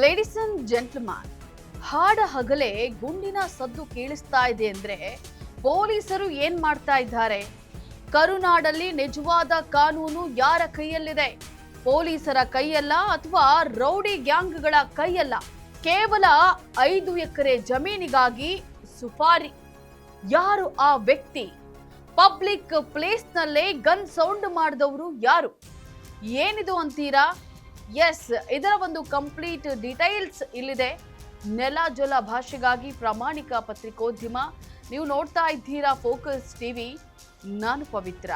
Ladies and gentleman, ಹಾಡ ಹಗಲೇ ಗುಂಡಿನ ಸದ್ದು ಕೇಳಿಸ್ತಾ ಇದೆ ಅಂದ್ರೆ ಪೊಲೀಸರು ಏನ್ ಮಾಡ್ತಾ ಇದ್ದಾರೆ? ಕರುನಾಡಲ್ಲಿ ನಿಜವಾದ ಕಾನೂನು ಯಾರ ಕೈಯಲ್ಲಿದೆ? ಪೊಲೀಸರ ಕೈಯಲ್ಲ ಅಥವಾ ರೌಡಿ ಗ್ಯಾಂಗ್ಗಳ ಕೈಯಲ್ಲ. ಕೇವಲ 5 ಎಕರೆ ಜಮೀನಿಗಾಗಿ ಸುಪಾರಿ. ಯಾರು ಆ ವ್ಯಕ್ತಿ? ಪಬ್ಲಿಕ್ ಪ್ಲೇಸ್ ನಲ್ಲೇ ಗನ್ ಸೌಂಡ್ ಮಾಡಿದವರು ಯಾರು? ಏನಿದು ಅಂತೀರಾ? ಎಸ್, ಇದರ ಒಂದು ಕಂಪ್ಲೀಟ್ ಡೀಟೇಲ್ಸ್ ಇಲ್ಲಿದೆ. ನೆಲ ಜಲ ಭಾಷೆಗಾಗಿ ಪ್ರಾಮಾಣಿಕ ಪತ್ರಿಕೋದ್ಯಮ. ನೀವು ನೋಡ್ತಾ ಇದ್ದೀರಾ ಫೋಕಸ್ ಟಿವಿ. ನಾನು ಪವಿತ್ರ.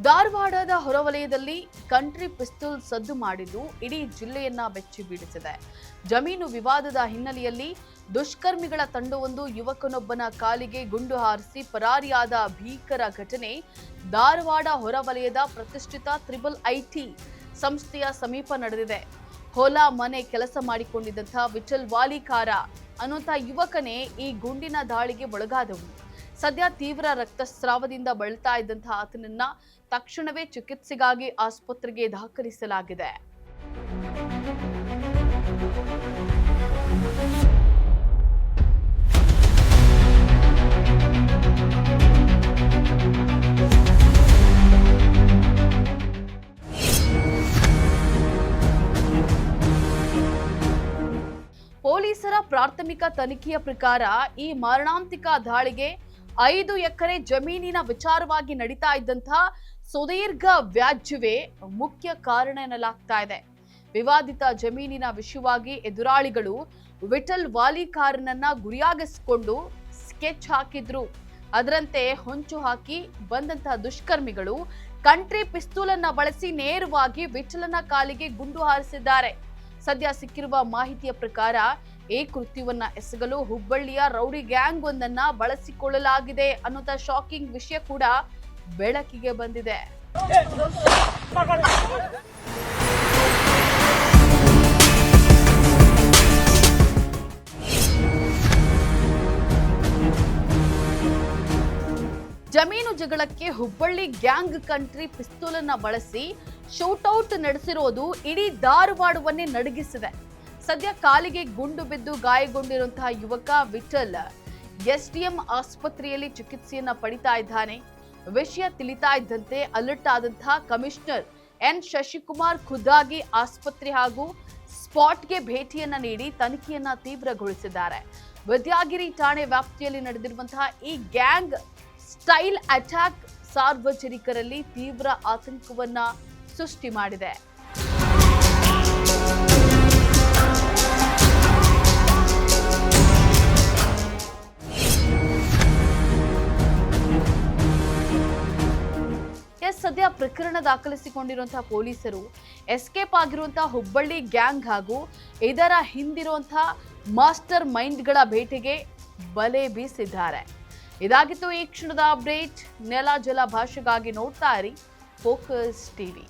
ಧಾರವಾಡದ ಹೊರವಲಯದಲ್ಲಿ ಕಂಟ್ರಿ ಪಿಸ್ತೂಲ್ ಸದ್ದು ಮಾಡಿದ್ದು ಇಡೀ ಜಿಲ್ಲೆಯನ್ನ ಬೆಚ್ಚಿ ಬೀಳಿಸಿದೆ. ಜಮೀನು ವಿವಾದದ ಹಿನ್ನೆಲೆಯಲ್ಲಿ ದುಷ್ಕರ್ಮಿಗಳ ತಂಡವೊಂದು ಯುವಕನೊಬ್ಬನ ಕಾಲಿಗೆ ಗುಂಡು ಹಾರಿಸಿ ಪರಾರಿಯಾದ ಭೀಕರ ಘಟನೆ ಧಾರವಾಡ ಹೊರವಲಯದ ಪ್ರತಿಷ್ಠಿತ IIIT ಸಂಸ್ಥೆಯ ಸಮೀಪ ನಡೆದಿದೆ. ಹೊಲ ಮನೆ ಕೆಲಸ ಮಾಡಿಕೊಂಡಿದ್ದಂಥ ವಿಠಲ್ ವಾಲಿಕಾರ ಅನ್ನುವಂಥ ಯುವಕನೇ ಈ ಗುಂಡಿನ ದಾಳಿಗೆ ಒಳಗಾದವನು. ಸದ್ಯ ತೀವ್ರ ರಕ್ತಸ್ರಾವದಿಂದ ಬಳಲ್ತಾ ಇದ್ದಂತಹ ಆತನನ್ನ ತಕ್ಷಣವೇ ಚಿಕಿತ್ಸೆಗಾಗಿ ಆಸ್ಪತ್ರೆಗೆ ದಾಖಲಿಸಲಾಗಿದೆ. ಪೊಲೀಸರ ಪ್ರಾಥಮಿಕ ತನಿಖೆಯ ಪ್ರಕಾರ ಈ ಮಾರಣಾಂತಿಕ ದಾಳಿಗೆ 5 ಎಕರೆ ಜಮೀನಿನ ವಿಚಾರವಾಗಿ ನಡೀತಾ ಇದ್ದಂತಹ ಸುದೀರ್ಘ ವ್ಯಾಜ್ಯವೇ ಮುಖ್ಯ ಕಾರಣ ಎನ್ನಲಾಗ್ತಾ ಇದೆ. ವಿವಾದಿತ ಜಮೀನಿನ ವಿಷಯವಾಗಿ ಎದುರಾಳಿಗಳು ವಿಠಲ್ ವಾಲಿಕಾರನನ್ನ ಗುರಿಯಾಗಿಸಿಕೊಂಡು ಸ್ಕೆಚ್ ಹಾಕಿದ್ರು. ಅದರಂತೆ ಹೊಂಚು ಹಾಕಿ ಬಂದಂತಹ ದುಷ್ಕರ್ಮಿಗಳು ಕಂಟ್ರಿ ಪಿಸ್ತೂಲನ್ನ ಬಳಸಿ ನೇರವಾಗಿ ವಿಠಲನ ಕಾಲಿಗೆ ಗುಂಡು ಹಾರಿಸಿದ್ದಾರೆ. ಸದ್ಯ ಸಿಕ್ಕಿರುವ ಮಾಹಿತಿಯ ಪ್ರಕಾರ ಈ ಕೃತ್ಯವನ್ನ ಎಸಗಲು ಹುಬ್ಬಳ್ಳಿಯ ರೌಡಿ ಗ್ಯಾಂಗ್ ಒಂದನ್ನ ಬಳಸಿಕೊಳ್ಳಲಾಗಿದೆ ಅನ್ನುವಂಥ ಶಾಕಿಂಗ್ ವಿಷಯ ಕೂಡ ಬೆಳಕಿಗೆ ಬಂದಿದೆ. ಜಮೀನು ಜಗಳಕ್ಕೆ ಹುಬ್ಬಳ್ಳಿ ಗ್ಯಾಂಗ್ ಕಂಟ್ರಿ ಪಿಸ್ತೂಲನ್ನ ಬಳಸಿ ಶೂಟೌಟ್ ನಡೆಸಿರೋದು ಇಡೀ ಧಾರವಾಡವನ್ನೇ ನಡುಗಿಸಿದೆ. ಸದ್ಯ ಕಾಲಿಗೆ ಗುಂಡು ಬಿದ್ದು ಗಾಯಗೊಂಡಿರುವಂತಹ ಯುವಕ ವಿಠಲ್ SDM ಆಸ್ಪತ್ರೆಯಲ್ಲಿ ಚಿಕಿತ್ಸೆಯನ್ನ ಪಡಿತಾ ಇದ್ದಾನೆ. ವಿಷಯ ತಿಳಿತಾ ಇದ್ದಂತೆ ಅಲರ್ಟ್ ಆದಂತಹ ಕಮಿಷನರ್ N ಶಶಿಕುಮಾರ್ ಖುದ್ದಾಗಿ ಆಸ್ಪತ್ರೆ ಹಾಗೂ ಸ್ಪಾಟ್ಗೆ ಭೇಟಿಯನ್ನ ನೀಡಿ ತನಿಖೆಯನ್ನ ತೀವ್ರಗೊಳಿಸಿದ್ದಾರೆ. ವಿದ್ಯಾಗಿರಿ ಠಾಣೆ ವ್ಯಾಪ್ತಿಯಲ್ಲಿ ನಡೆದಿರುವಂತಹ ಈ ಗ್ಯಾಂಗ್ ಸ್ಟೈಲ್ ಅಟ್ಯಾಕ್ ಸಾರ್ವಜನಿಕರಲ್ಲಿ ತೀವ್ರ ಆತಂಕವನ್ನ ಸೃಷ್ಟಿ ಮಾಡಿದೆ. ಸದ್ಯ ಪ್ರಕರಣ ದಾಖಲಿಸಿಕೊಂಡಿರುವಂತಹ ಪೊಲೀಸರು ಎಸ್ಕೇಪ್ ಆಗಿರುವಂತಹ ಹುಬ್ಬಳ್ಳಿ ಗ್ಯಾಂಗ್ ಹಾಗೂ ಇದರ ಹಿಂದಿರುವಂತಹ ಮಾಸ್ಟರ್ ಮೈಂಡ್ಗಳ ಬೇಟೆಗೆ ಬಲೆ ಬೀಸಿದ್ದಾರೆ. ಇದಾಗಿತ್ತು ಈ ಕ್ಷಣದ ಅಪ್ಡೇಟ್. ನೆಲ ಜಲ ಭಾಷೆಗಾಗಿ ನೋಡ್ತಾ ಇರಿ ಫೋಕಸ್ ಟಿವಿ.